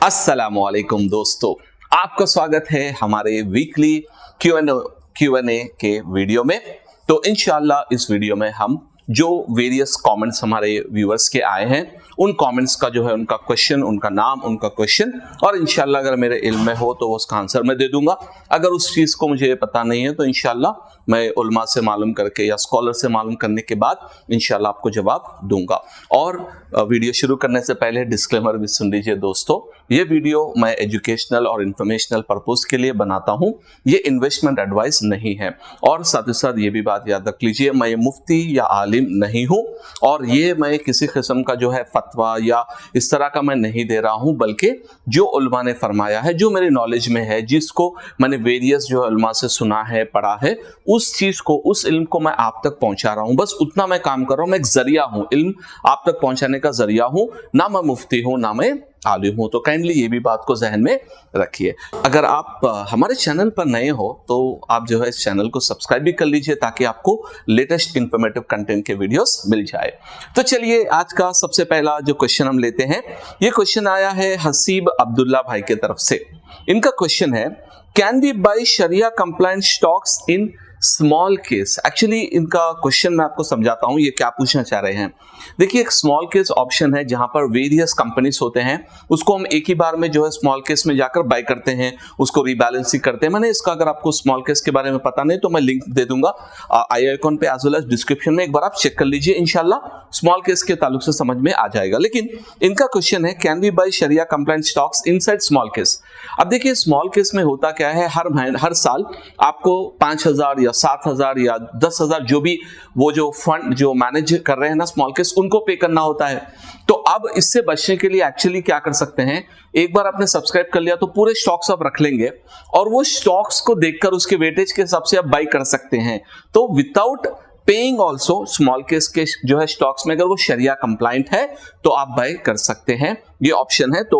अस्सलामुअलैकुम दोस्तों, आपका स्वागत है हमारे वीकली क्यू&ए के वीडियो में। तो इंशाल्लाह इस वीडियो में हम जो वेरियस कमेंट्स हमारे व्यूअर्स के आए हैं उन कमेंट्स का जो है उनका क्वेश्चन, उनका नाम, उनका क्वेश्चन और इंशाल्लाह अगर मेरे इल्म में हो तो उसका आंसर मैं दे दूंगा। अगर उस चीज़ को मुझे पता नहीं है तो इंशाल्लाह मैं उलमा से मालूम करके या स्कॉलर से मालूम करने के बाद इंशाल्लाह आपको जवाब दूंगा। और वीडियो शुरू करने से पहले डिस्क्लेमर भी सुन लीजिए दोस्तों, ये वीडियो मैं एजुकेशनल और इंफॉर्मेशनल पर्पस के लिए बनाता हूँ, ये इन्वेस्टमेंट एडवाइस नहीं है। और साथ ही साथ ये भी बात याद रख लीजिए, मैं ये मुफ्ती या आलिम नहीं हूँ और ये मैं किसी किस्म का जो है फतवा या इस तरह का मैं नहीं दे रहा हूँ, बल्कि जो उलमा ने फरमाया है, जो मेरी नॉलेज में है, जिसको मैंने वेरियस जो उलमा से सुना है, पढ़ा है, उस चीज़ को, उस इल्म को मैं आप तक पहुँचा रहा हूँ। बस उतना मैं काम कर रहा हूँ, मैं एक जरिया हूँ, इल्म आप तक पहुँचाने का जरिया हूँ, ना मैं मुफ्ती हूँ ना मैं आलिम हूँ। तो काइंडली ये भी बात को जहन में रखिए। अगर आप हमारे चैनल पर नए हो तो आप जो है इस चैनल को सब्सक्राइब भी कर लीजिए ताकि आपको लेटेस्ट इंफॉर्मेटिव कंटेंट के वीडियोस मिल जाए। तो चलिए आज का सबसे पहला जो क्वेश्चन हम लेते हैं, ये क्वेश्चन आया है हसीब अब्दुल्ला भाई के तरफ से। इनका क्वेश्चन है, can we buy sharia compliant stocks in smallcase. Actually इनका क्वेश्चन मैं आपको समझाता हूं, ये क्या पूछना चाह रहे हैं। देखिए, एक स्मॉल केस ऑप्शन है जहां पर वेरियस कंपनीज होते हैं, उसको हम एक ही बार में जो है स्मॉल केस में जाकर बाय करते हैं, उसको रीबैलेंसिंग करते हैं। मैंने इसका, अगर आपको स्मॉल केस के बारे में पता नहीं तो मैं लिंक दे दूंगा आई आइकॉन पे एज वेल एज डिस्क्रिप्शन में, एक बार आप चेक कर लीजिए, इंशाल्लाह स्मॉल केस के ताल्लुक से समझ में आ जाएगा। लेकिन इनका क्वेश्चन है, can we buy sharia compliant stocks inside smallcase. अब देखिए, स्मॉल केस में होता क्या है, हर साल आपको 5,000 या 7,000 या 10,000 जो भी वो जो फंड जो मैनेज कर रहे हैं ना स्मॉल केस, उनको पे करना होता है। तो अब इससे बचने के लिए एक्चुअली क्या कर सकते हैं, एक बार आपने सब्सक्राइब कर लिया तो पूरे स्टॉक्स आप रख लेंगे और वो स्टॉक्स को देखकर उसके वेटेज के हिसाब से आप बाई कर सकते हैं। तो without paying also small case के जो है स्टॉक्स में अगर वो शरिया कंप्लायंट है तो आप बाय कर सकते हैं, ये ऑप्शन है। तो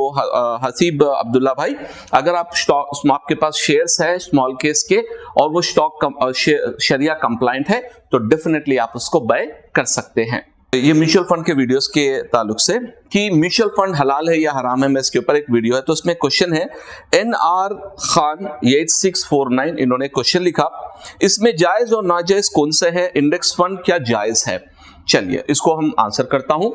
हसीब अब्दुल्ला भाई, अगर आप स्टॉक, आपके पास शेयर्स है स्मॉल केस के और वो स्टॉक शरिया कंप्लायंट है तो डेफिनेटली आप उसको बाय कर सकते हैं। ये म्यूचुअल फंड के वीडियोस के ताल्लुक से कि म्यूचुअल फंड हलाल है या हराम है, मैं इसके ऊपर एक वीडियो है, तो उसमें क्वेश्चन है NR खान 8649, इन्होंने क्वेश्चन लिखा, इसमें जायज और नाजायज कौन से है, इंडेक्स फंड क्या जायज है। चलिए इसको हम आंसर करता हूं।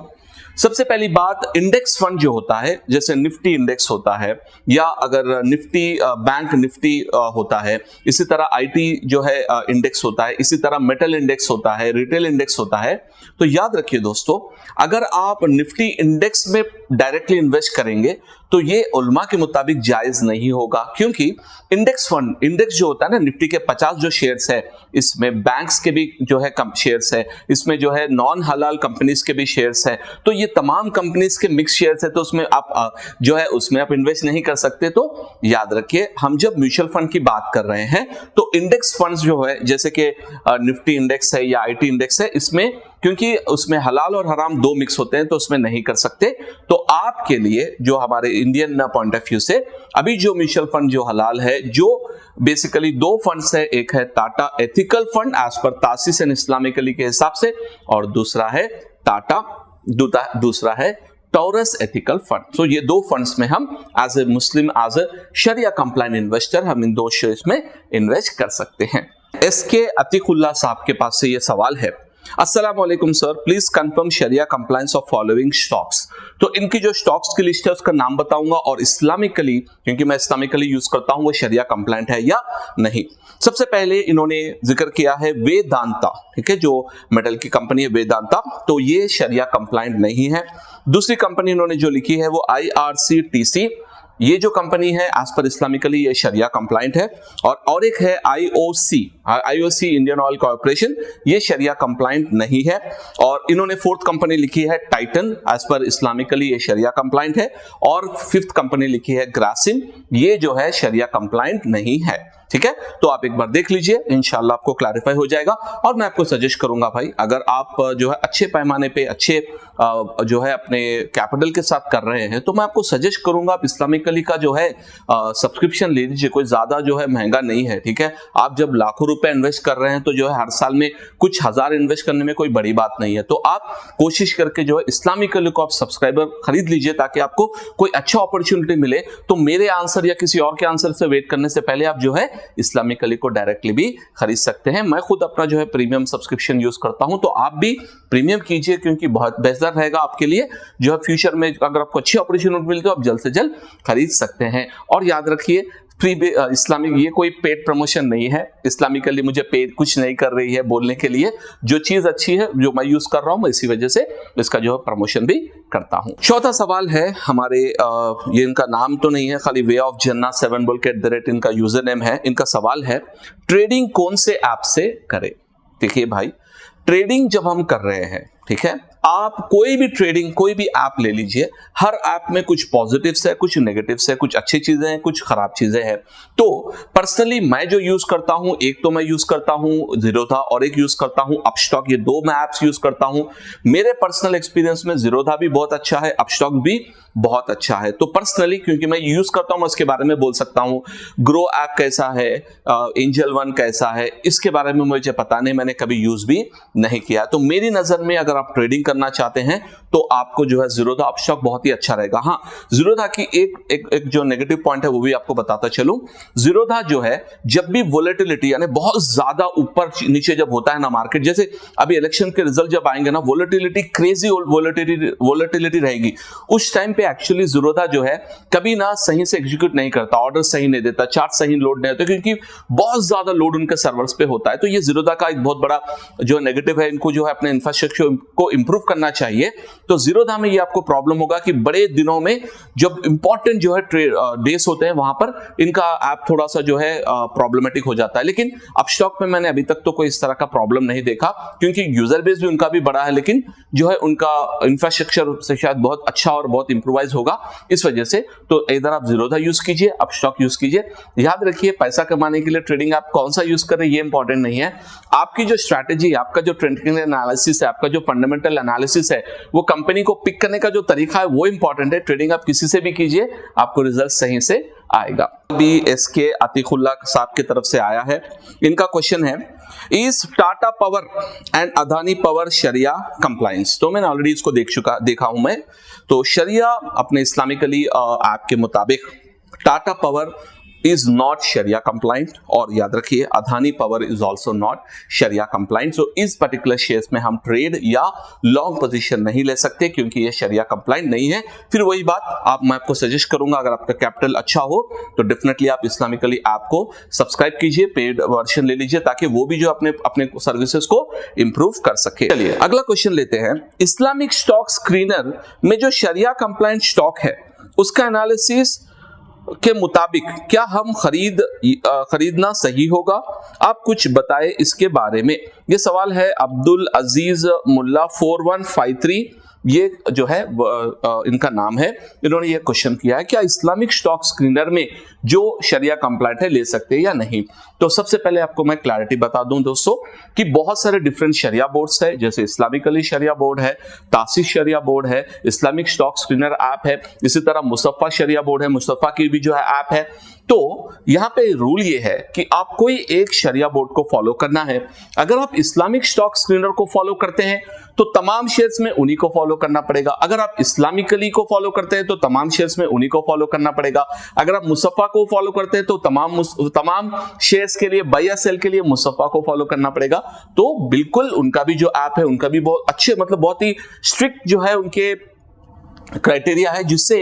सबसे पहली बात, इंडेक्स फंड जो होता है, जैसे निफ्टी इंडेक्स होता है या अगर निफ्टी बैंक निफ्टी होता है, इसी तरह IT जो है इंडेक्स होता है, इसी तरह मेटल इंडेक्स होता है, रिटेल इंडेक्स होता है। तो याद रखिए दोस्तों, अगर आप निफ्टी इंडेक्स में डायरेक्टली इन्वेस्ट करेंगे तो ये उलमा के मुताबिक जायज नहीं होगा, क्योंकि इंडेक्स फंड, इंडेक्स जो होता है ना, निफ्टी के 50 जो शेयर्स है, इसमें बैंक्स के भी जो है कम शेयर्स है, इसमें जो है नॉन हलाल कंपनीज के भी शेयर्स है, तो ये तमाम कंपनीज के मिक्स शेयर्स है, तो उसमें आप जो है उसमें आप इन्वेस्ट नहीं कर सकते। तो याद रखिए, हम जब म्यूचुअल फंड की बात कर रहे हैं तो इंडेक्स फंड्स जो है, जैसे कि निफ्टी इंडेक्स है या IT इंडेक्स है, इसमें क्योंकि उसमें हलाल और हराम दो मिक्स होते हैं तो उसमें नहीं कर सकते। तो आपके लिए जो हमारे इंडियन पॉइंट ऑफ व्यू से अभी जो म्यूचुअल फंड जो हलाल है, जो बेसिकली दो फंड्स है, एक है Tata ethical fund as per तासीस and Islamically के हिसाब से, और दूसरा है टॉरस एथिकल फंड। तो ये दो फंड्स में हम as a Muslim, as a sharia compliant investor, हम इन दो शेयर्स में इन्वेस्ट कर सकते हैं। SK अतीकुल्ला साहब के पास से ये सवाल है, अस्सलामुअलैकुम sir, please confirm sharia compliance of following stocks. तो इनकी जो स्टॉक्स की लिस्ट है उसका नाम बताऊंगा और इस्लामिकली, क्योंकि मैं इस्लामिकली यूज करता हूं, वो शरिया कंप्लायंट है या नहीं। सबसे पहले इन्होंने जिक्र किया है वेदांता, ठीक है, जो मेटल की कंपनी है वेदांता, तो ये शरिया कंप्लायंट नहीं है। दूसरी कंपनी इन्होंने जो लिखी है वो IRCTC, ये जो कंपनी है एज पर इस्लामिकली ये शरिया कंप्लायंट है। और एक है IOC इंडियन ऑयल कॉर्पोरेशन, ये शरिया कंप्लायंट नहीं है। और इन्होंने फोर्थ कंपनी लिखी है टाइटन, एज पर इस्लामिकली ये शरिया कंप्लायंट है। और फिफ्थ कंपनी लिखी है ग्रासिम, ये जो है शरिया कंप्लायंट नहीं है। ठीक है, तो आप एक बार देख लीजिए, इंशाल्लाह आपको क्लैरिफाई हो जाएगा। और मैं आपको सजेस्ट करूंगा भाई, अगर आप जो है अच्छे पैमाने पे अच्छे जो है अपने कैपिटल के साथ कर रहे हैं, तो मैं आपको सजेस्ट करूंगा आप इस्लामिकली का जो है सब्सक्रिप्शन ले लीजिए। कोई ज्यादा जो है महंगा नहीं है, ठीक है। आप जब लाखों रुपए इन्वेस्ट कर रहे हैं तो जो है हर साल में कुछ हजार इन्वेस्ट करने में कोई बड़ी बात नहीं है। तो आप कोशिश करके जो है इस्लामिकली को आप सब्सक्राइबर खरीद लीजिए, ताकि आपको कोई अच्छा अपॉर्चुनिटी मिले तो मेरे आंसर या किसी और के आंसर से वेट करने से पहले आप जो है इस्लामिकली को डायरेक्टली भी खरीद सकते हैं। मैं खुद अपना जो है प्रीमियम सब्सक्रिप्शन यूज करता हूं, तो आप भी प्रीमियम कीजिए, क्योंकि बहुत बेहतर रहेगा आपके लिए। जो है फ्यूचर में अगर आपको अच्छी अपॉर्चुनिटी मिलती है तो आप जल्द से जल्द खरीद सकते हैं। और याद रखिए, इस्लामिक ये कोई पेड प्रमोशन नहीं है, इस्लामिकली मुझे पेड कुछ नहीं कर रही है बोलने के लिए। जो चीज अच्छी है जो मैं यूज कर रहा हूं, मैं इसी वजह से इसका जो है प्रमोशन भी करता हूं। चौथा सवाल है हमारे ये इनका नाम तो नहीं है, खाली वे ऑफ जन्ना 7 बोल के @ इनका यूजर नेम है। इनका सवाल है ट्रेडिंग कौन से ऐप से करें। देखिए भाई, ट्रेडिंग जब हम कर रहे हैं, ठीक है, आप कोई भी ट्रेडिंग कोई भी ऐप ले लीजिए, हर ऐप में कुछ पॉजिटिव्स है, कुछ नेगेटिव्स है, कुछ अच्छी चीजें हैं, कुछ खराब चीजें हैं। तो पर्सनली मैं जो यूज करता हूं, एक तो मैं यूज करता हूं ज़ीरोधा और एक यूज करता हूं अपस्टॉक। ये दो मैं ऐप्स यूज करता हूं। मेरे पर्सनल एक्सपीरियंस में ज़ीरोधा भी बहुत अच्छा है, अपस्टॉक भी बहुत अच्छा है। तो पर्सनली क्योंकि मैं यूज करता हूं, मैं उसके बारे में बोल सकता हूं। ग्रो ऐप कैसा है, एंजल वन कैसा है, इसके बारे में मुझे पता नहीं, मैंने कभी यूज भी नहीं किया। तो मेरी नजर में अगर आप ट्रेडिंग करना चाहते हैं तो आपको जो है ज़ीरोधा अपस्टॉक बहुत ही अच्छा रहेगा। हाँ, ज़ीरोधा की एक जो नेगेटिव पॉइंट है वो भी आपको बताता चलूं। ज़ीरोधा जो है जब भी वोलेटिलिटी यानी बहुत ज्यादा ऊपर नीचे जब होता है ना मार्केट, जैसे अभी इलेक्शन के रिजल्ट जब आएंगे ना, वोलेटिलिटी क्रेजी वोलेटिलिटी रहेगी, उस टाइम पे एक्चुअली ज़ीरोधा जो है कभी ना सही से एग्जीक्यूट नहीं करता, ऑर्डर सही नहीं देता, चार्ट सही लोड नहीं होता, क्योंकि बहुत ज्यादा लोड उनके सर्वर्स पे होता है। तो ये ज़ीरोधा का एक बहुत बड़ा जो नेगेटिव है, इनको जो है अपने इंफ्रास्ट्रक्चर को इंप्रूव करना चाहिए। तो ज़ीरोधा में ये आपको प्रॉब्लम होगा कि बड़े दिनों में जब इंपॉर्टेंट जो है डेज होते हैं, वहां पर इनका ऐप थोड़ा सा जो है प्रॉब्लमेटिक हो जाता है। लेकिन अपस्टॉक में मैंने अभी तक तो कोई इस तरह का प्रॉब्लम नहीं देखा, क्योंकि यूजर बेस भी उनका भी बड़ा है, लेकिन जो है उनका इंफ्रास्ट्रक्चर से शायद बहुत अच्छा और बहुत इंप्रूवाइज होगा इस वजह से। तो इधर आप ज़ीरोधा यूज कीजिए, अपस्टॉक यूज कीजिए। याद रखिए, पैसा कमाने के लिए ट्रेडिंग ऐप कौन सा यूज करें ये इंपॉर्टेंट नहीं है। आपकी जो स्ट्रैटेजी, आपका जो ट्रेंडिंग एनालिसिस है, आपका जो फंडामेंटल एनालिसिस है, वो कंपनी को पिक करने का जो तरीका है वो इंपॉर्टेंट है। ट्रेडिंग आप किसी से भी कीजिए, आपको रिजल्ट सही से आएगा। अभी एसके अतीकुल्ला साहब की तरफ से आया है। इनका क्वेश्चन है, is Tata power and Adani power sharia compliance. तो मैंने ऑलरेडी इसको देखा हूं मैं। तो शरिया अपने इस्लामिकली ऐप के मुताबिक Tata power is not Sharia compliant, और याद रखिए Adani power is also not Sharia compliant। So इस पर्टिकुलर शेयर्स में हम ट्रेड या लॉन्ग पोजीशन नहीं ले सकते, क्योंकि ये Sharia compliant नहीं है। फिर वही बात, मैं आपको सजेस्ट करूंगा, अगर आपका कैपिटल अच्छा हो तो डेफिनेटली आप इस्लामिकली ऐप को सब्सक्राइब कीजिए, पेड वर्जन ले लीजिए, ताकि वो भी जो अपने सर्विसेज को इंप्रूव कर सके। चलिए अगला क्वेश्चन लेते हैं। इस्लामिक स्टॉक स्क्रीनर में जो Sharia compliant स्टॉक है, उसका एनालिसिस के मुताबिक क्या हम खरीदना सही होगा? आप कुछ बताएं इसके बारे में। ये सवाल है अब्दुल अजीज मुल्ला 4153, ये जो है इनका नाम है। इन्होंने ये क्वेश्चन किया है, क्या इस्लामिक स्टॉक स्क्रीनर में जो शरिया कंप्लायंट है ले सकते हैं या नहीं। तो सबसे पहले आपको मैं क्लैरिटी बता दूं दोस्तों कि बहुत सारे डिफरेंट शरिया बोर्ड्स है, जैसे इस्लामिकली शरिया बोर्ड है, तासिस शरिया बोर्ड है, इस्लामिक स्टॉक स्क्रीनर ऐप है, इसी तरह मुस्तफा शरिया बोर्ड है, मुस्तफा की भी जो है ऐप है। तो यहां पे रूल ये है कि आप कोई एक शरिया बोर्ड को फॉलो करना है। अगर आप इस्लामिक स्टॉक स्क्रीनर को फॉलो करते हैं तो तमाम शेयर्स में उन्हीं को फॉलो करना पड़ेगा। अगर आप इस्लामिकली को फॉलो करते हैं तो तमाम शेयर्स में उन्हीं को फॉलो करना पड़ेगा। अगर आप मुस्तफा को फॉलो करते हैं तो तमाम शेयर्स के लिए, बाय या सेल के लिए मुस्तफा को फॉलो करना पड़ेगा। तो बिल्कुल उनका भी जो ऐप है, उनका भी बहुत अच्छे, मतलब बहुत ही स्ट्रिक्ट जो है उनके क्राइटेरिया है, जिससे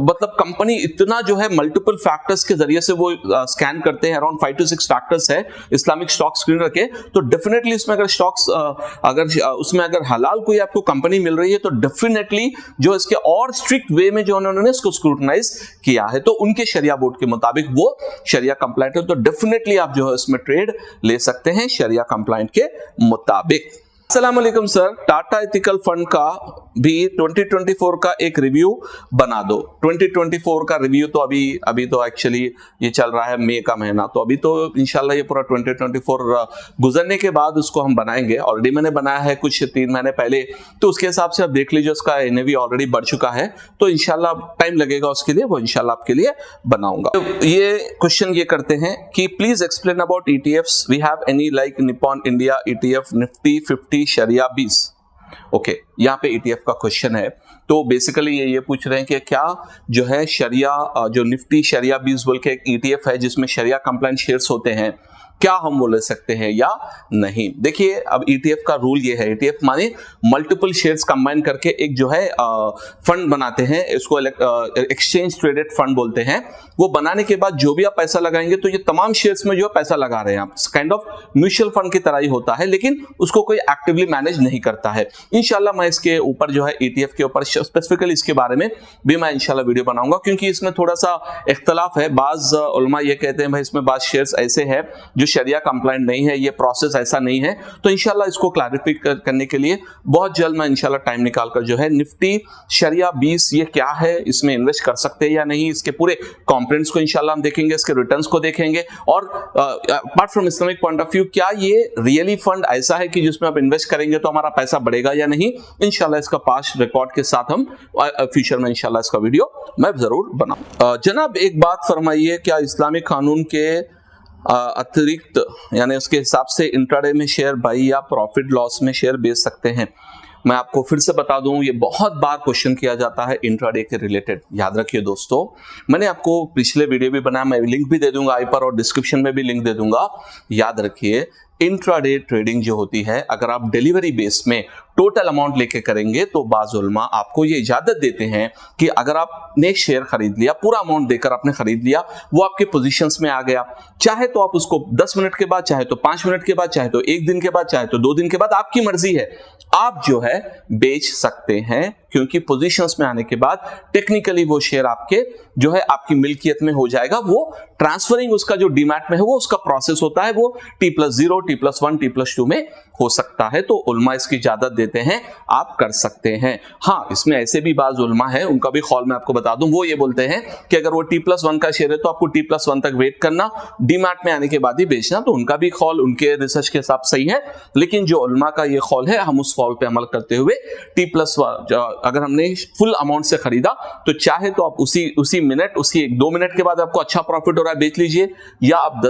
मतलब कंपनी इतना जो है मल्टीपल फैक्टर्स के जरिए से वो स्कैन करते हैं। अराउंड 5 to 6 फैक्टर्स है इस्लामिक स्टॉक स्क्रीनर के। तो डेफिनेटली इसमें अगर स्टॉक्स अगर हलाल कोई आपको कंपनी मिल रही है तो डेफिनेटली जो इसके और स्ट्रिक्ट वे में जो उन्होंने इसको स्क्रूटनाइज किया है, तो उनके शरिया बोर्ड के मुताबिक वो शरिया कंप्लायंट है। तो डेफिनेटली आप जो है इसमें ट्रेड ले सकते हैं शरिया कंप्लायंट के मुताबिक। अस्सलाम वालेकुम सर, टाटा एथिकल फंड का भी 2024 का एक रिव्यू बना दो। 2024 का रिव्यू तो अभी तो एक्चुअली ये चल रहा है मई का महीना, तो अभी तो इंशाल्लाह ये पूरा 2024 गुजरने के बाद उसको हम बनाएंगे। ऑलरेडी मैंने बनाया है कुछ 3 महीने पहले, तो उसके हिसाब से आप देख लीजिए, उसका NAV ऑलरेडी बढ़ चुका है, तो इंशाल्लाह टाइम लगेगा उसके लिए, वो इंशाल्लाह आपके लिए बनाऊंगा। तो ये क्वेश्चन ये करते हैं कि please explain about ETFs, we have any like Nippon India ETF, Nifty 50 sharia 20। Okay, यहाँ पे ETF का क्वेश्चन है। तो बेसिकली ये पूछ रहे हैं कि क्या जो है शरिया, जो निफ्टी शरिया 20 बोल के एक ETF है जिसमें शरिया कंप्लायंट शेयर्स होते हैं, क्या हम वो ले सकते हैं या नहीं। देखिए, अब ETF का रूल ये है, ETF माने मल्टीपल शेयर्स कंबाइन करके एक जो है फंड बनाते हैं, इसको एक्सचेंज ट्रेडेड फंड बोलते हैं। वो बनाने के बाद जो भी आप पैसा लगाएंगे तो ये तमाम शेयर्स में जो पैसा लगा रहे हैं आप, काइंड ऑफ म्यूचुअल फंड की तरह ही होता है, लेकिन उसको कोई एक्टिवली मैनेज नहीं करता है। इंशाल्लाह मैं इसके ऊपर जो है ETF के ऊपर स्पेसिफिकली इसके बारे में भी मैं इंशाल्लाह वीडियो बनाऊंगा, क्योंकि इसमें थोड़ा सा इख्तलाफ है। बाज उलमा ये कहते हैं भाई इसमें बाज शेयर्स ऐसे है जो शरिया कंप्लायंट नहीं है, ये प्रोसेस ऐसा नहीं है। तो इंशाल्लाह इसको क्लैरिफाई करने के लिए बहुत जल्द मैं इंशाल्लाह टाइम निकालकर जो है निफ्टी शरिया 20 ये क्या है, इसमें इन्वेस्ट कर सकते हैं या नहीं, इसके पूरे कंपोनेंट्स को इंशाल्लाह हम देखेंगे, इसके रिटर्न्स को देखेंगे, और apart from Islamic point of view क्या ये रियली फंड ऐसा है कि जिसमें आप इन्वेस्ट करेंगे तो हमारा पैसा बढ़ेगा या नहीं। इंशाल्लाह इसका पास्ट रिकॉर्ड के साथ हम फ्यूचर में इंशाल्लाह इसका वीडियो मैं जरूर बनाऊं। जनाब एक बात फरमाइए, क्या इस्लामिक कानून के अतिरिक्त यानी उसके हिसाब से इंट्राडे में शेयर बाई या प्रॉफिट लॉस में शेयर बेच सकते हैं? मैं आपको फिर से बता दूं, ये बहुत बार क्वेश्चन किया जाता है इंट्राडे के रिलेटेड। याद रखिए दोस्तों, मैंने आपको पिछले वीडियो भी बनाया, मैं लिंक भी दे दूंगा आई पर, और डिस्क्रिप्शन में भी लिंक दे दूंगा। याद रखिए, इंट्राडे ट्रेडिंग जो होती है, अगर आप डिलीवरी बेस में टोटल अमाउंट लेके करेंगे तो बाज़ उलमा आपको ये इजाजत देते हैं कि अगर आपने शेयर खरीद लिया, पूरा अमाउंट देकर आपने खरीद लिया, वो आपके पोजीशंस में आ गया, चाहे तो आप उसको 10 मिनट के बाद, चाहे तो 5 मिनट के बाद, चाहे तो 1 दिन के बाद, चाहे तो 2 दिन के बाद, आपकी मर्जी है, आप जो है बेच सकते हैं, क्योंकि पोजीशंस में आने के बाद टेक्निकली वो शेयर आपके जो है आपकी मिल्कियत में हो जाएगा। वो ट्रांसफरिंग उसका जो डीमैट में है वो उसका प्रोसेस होता है, वो T+0, T+1, T+2 में हो सकता है। तो उलमा इसकी इजाजत देते हैं, आप कर सकते हैं। हाँ, इसमें ऐसे भी बाज उलमा है, उनका भी कौल मैं आपको बता दूं, वो ये बोलते हैं कि अगर वो T+1 का शेयर है तो आपको T+1 तक वेट करना, डीमैट में आने के बाद ही बेचना। तो उनका भी कौल उनके रिसर्च के हिसाब सही है, लेकिन जो उलमा का ये कौल है, हम उस कौल पे अमल करते हुए T+1 अगर हमने फुल अमाउंट से खरीदा तो चाहे तो आप उसी मिनट, उसी 1-2 मिनट के बाद आपको अच्छा प्रॉफिट हो रहा है, बेच लीजिए, या आप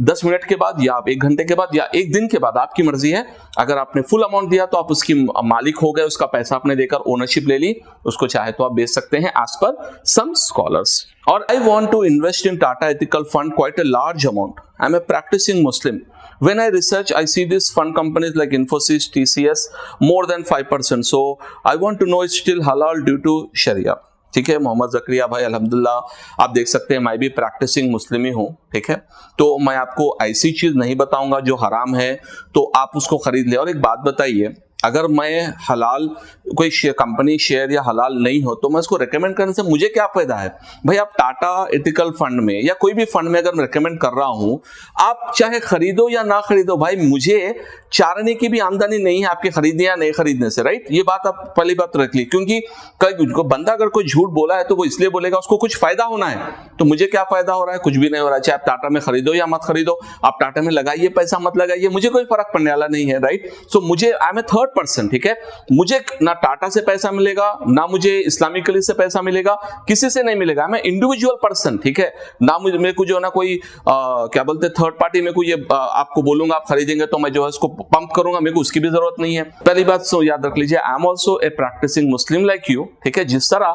10 मिनट के बाद, या आप 1 घंटे के बाद, या 1 दिन के बाद, आपकी मर्जी है। अगर आपने फुल अमाउंट दिया तो आप उसकी मालिक हो गए, उसका पैसा आपने देकर ओनरशिप ले ली, उसको चाहे तो आप बेच सकते हैं एज पर सम स्कॉलर्स। और I want to invest in Tata ethical fund quite a large amount, I am a practising Muslim, when I research I see this fund companies like Infosys, TCS more than 5%, so I want to know it's still halal due to Sharia। ठीक है, मोहम्मद जकरिया भाई, अल्हम्दुलिल्लाह, आप देख सकते हैं मैं भी प्रैक्टिसिंग मुस्लिम ही हूँ। ठीक है, तो मैं आपको ऐसी चीज नहीं बताऊंगा जो हराम है तो आप उसको खरीद ले। और एक बात बताइए, अगर मैं हलाल कोई कंपनी शेयर या हलाल नहीं हो तो मैं उसको रेकमेंड करने से मुझे क्या फायदा है? भाई आप टाटा एथिकल फंड में या कोई भी फंड में अगर मैं रेकमेंड कर रहा हूं, आप चाहे खरीदो या ना खरीदो, भाई मुझे चारने की भी आमदनी नहीं है आपके खरीदने या नहीं खरीदने से, राइट? ये बात आप पहली बात रख ली, क्योंकि कोई बंदा अगर कोई झूठ बोला है तो वो इसलिए बोलेगा उसको कुछ फायदा होना है, तो मुझे क्या फायदा हो रहा है? कुछ भी नहीं हो रहा है। चाहे आप टाटा में खरीदो या मत खरीदो, आप टाटा में लगाइए पैसा, मत लगाइए, मुझे कोई फर्क पड़ने वाला नहीं है, राइट? सो मुझे, I am a third person, ठीक है, मुझे ना टाटा से पैसा मिलेगा, ना मुझे इस्लामिकली से पैसा मिलेगा, किसी से नहीं मिलेगा। मैं इंडिविजुअल पर्सन, ठीक है, ना मुझे, मेरे को जो ना कोई क्या बोलते थर्ड पार्टी में कोई आपको बोलूंगा आप खरीदेंगे तो मैं जो है उसको पंप करूंगा, मेरे को उसकी भी जरूरत नहीं है। पहली बात सो याद रख लीजिए, I am also a practising Muslim like you, ठीक है। जिस तरह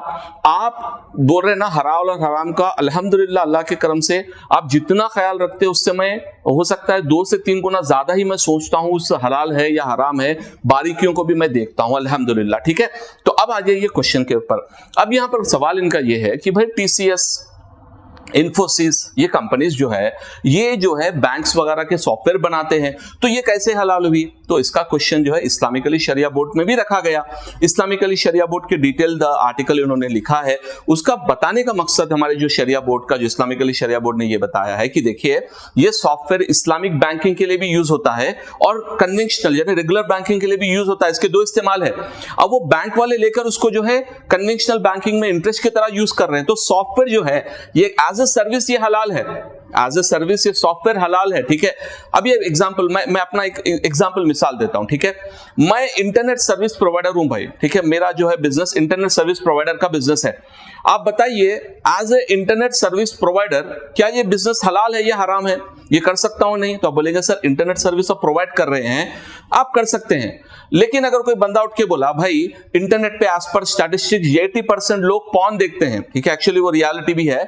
आप बोल रहे ना हलाल और हराम का, अल्हम्दुलिल्लाह अल्लाह के करम से आप जितना ख्याल रखते हैं उससे मैं हो सकता है 2 से 3 गुना ज्यादा ही मैं सोचता हूं उस हलाल है या हराम है, बारीकियों को भी मैं देखता हूं, अल्हम्दुलिल्लाह, ठीक है। तो अब आ जाइए क्वेश्चन के ऊपर। अब यहां पर सवाल इनका यह है कि भाई टीसीएस इन्फोसिस, ये कंपनीज जो है ये जो है बैंक्स वगैरह के सॉफ्टवेयर बनाते हैं, तो ये कैसे हलाल हुई? तो इसका क्वेश्चन जो है इस्लामिकली शरिया बोर्ड में भी रखा गया। इस्लामिकली शरिया बोर्ड के डिटेल्ड आर्टिकल इन्होंने लिखा है। उसका बताने का मकसद हमारे जो शरिया बोर्ड का, जो इस्लामिकली शरिया बोर्ड ने ये बताया है कि देखिए ये सॉफ्टवेयर इस्लामिक बैंकिंग के लिए भी यूज होता है और कन्वेंशनल यानी रेगुलर बैंकिंग के लिए भी यूज होता है। इसके दो इस्तेमाल है। अब वो बैंक वाले लेकर उसको जो है कन्वेंशनल बैंकिंग में इंटरेस्ट की तरह यूज कर रहे हैं, तो सॉफ्टवेयर जो है ये एज ए सर्विस ये हलाल है, एज ए सर्विस ये सॉफ्टवेयर हलाल है। ठीक है, अब ये एग्जांपल मैं अपना एक एग्जांपल मिसाल देता हूं। ठीक है, मैं इंटरनेट सर्विस प्रोवाइडर हूं भाई। ठीक है, मेरा जो है बिजनेस इंटरनेट सर्विस प्रोवाइडर का बिजनेस है। आप बताइए as a internet service provider क्या ये बिजनेस हलाल है या हराम है? ये कर सकता हूं नहीं? तो आप बोलेंगे सर इंटरनेट सर्विस आप प्रोवाइड कर रहे हैं, आप कर सकते हैं। लेकिन अगर कोई बंदा उठ के बोला भाई इंटरनेट पे एज पर स्टैटिस्टिक्स 80% लोग पॉर्न देखते हैं, ठीक है, एक्चुअली वो रियलिटी भी है,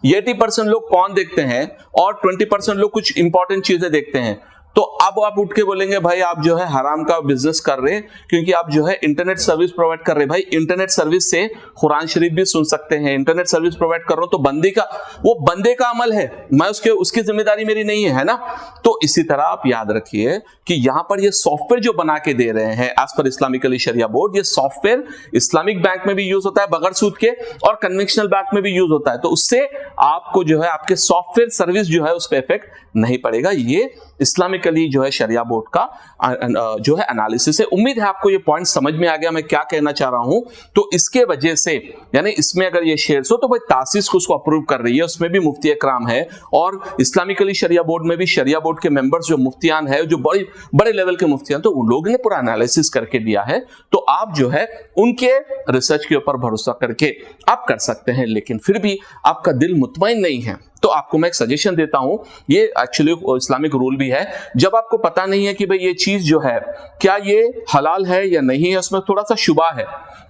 80% लोग पॉर्न देखते हैं और 20% लोग कुछ इंपॉर्टेंट चीजें देखते हैं, तो अब आप उठ के बोलेंगे भाई आप जो है हराम का बिजनेस कर रहे हैं क्योंकि आप जो है इंटरनेट सर्विस प्रोवाइड कर रहे हैं। भाई इंटरनेट सर्विस से कुरान शरीफ भी सुन सकते हैं, इंटरनेट सर्विस प्रोवाइड कर रहा हूं तो वो बंदे का अमल है, मैं उसकी जिम्मेदारी मेरी नहीं है ना। तो इसी तरह आप याद रखिए कि यहां पर ये सॉफ्टवेयर जो बना के दे रहे हैं एज पर इस्लामिकली शरिया बोर्ड, ये सॉफ्टवेयर इस्लामिक बैंक में भी यूज होता है बगैर सूद के और कन्वेंशनल बैंक में भी यूज होता है, तो उससे आपको जो है आपके सॉफ्टवेयर सर्विस जो है उस पर इफेक्ट नहीं पड़ेगा। ये इस्लामिकली जो है शरिया बोर्ड का जो है एनालिसिस है। उम्मीद है आपको ये पॉइंट समझ में आ गया मैं क्या कहना चाह रहा हूं। तो इसके वजह से यानी इसमें अगर ये शेयर्स हो तो भाई तासीस को उसको अप्रूव कर रही है, उसमें भी मुफ्ती इकराम है और इस्लामिकली शरिया बोर्ड में भी शरिया बोर्ड के मेंबर्स जो मुफ्तियान है, जो बड़े लेवल के मुफ्तियान, तो उन लोगों ने पूरा एनालिसिस करके दिया है। तो आप जो है उनके रिसर्च के ऊपर भरोसा करके आप कर सकते हैं। लेकिन फिर भी आपका दिल मुतमईन नहीं है तो आपको मैं एक सजेशन देता हूं, ये एक्चुअली इस्लामिक रूल भी है, जब आपको पता नहीं है कि भाई ये चीज जो है क्या ये हलाल है या नहीं है, उसमें थोड़ा सा शुबा है,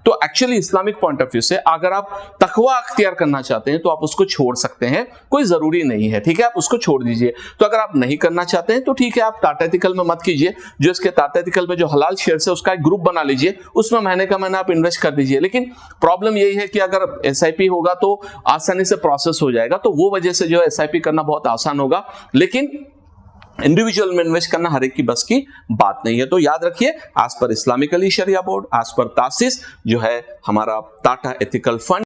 तो actually Islamic point of view से अगर आप तकवा अख्तियार करना चाहते हैं तो आप उसको छोड़ सकते हैं, कोई जरूरी नहीं है। ठीक है, आप उसको छोड़ दीजिए। तो अगर आप नहीं करना चाहते हैं तो ठीक है, आप टाटा एथिकल में मत कीजिए, जो इसके टाटा एथिकल में जो हलाल शेयर्स है उसका एक ग्रुप बना लीजिए, उसमें महीने का महीना आप इन्वेस्ट कर दीजिए। लेकिन प्रॉब्लम यही है कि अगर SIP होगा तो आसानी से प्रोसेस हो जाएगा, तो वो वजह से जो है SIP करना बहुत आसान होगा, लेकिन इंडिविजुअल में इन्वेस्ट करना हर एक की बस की बात नहीं है। तो याद रखिए एज पर इस्लामिकली शरिया बोर्ड, एज पर तासीस जो है हमारा टाटा एथिकल फंड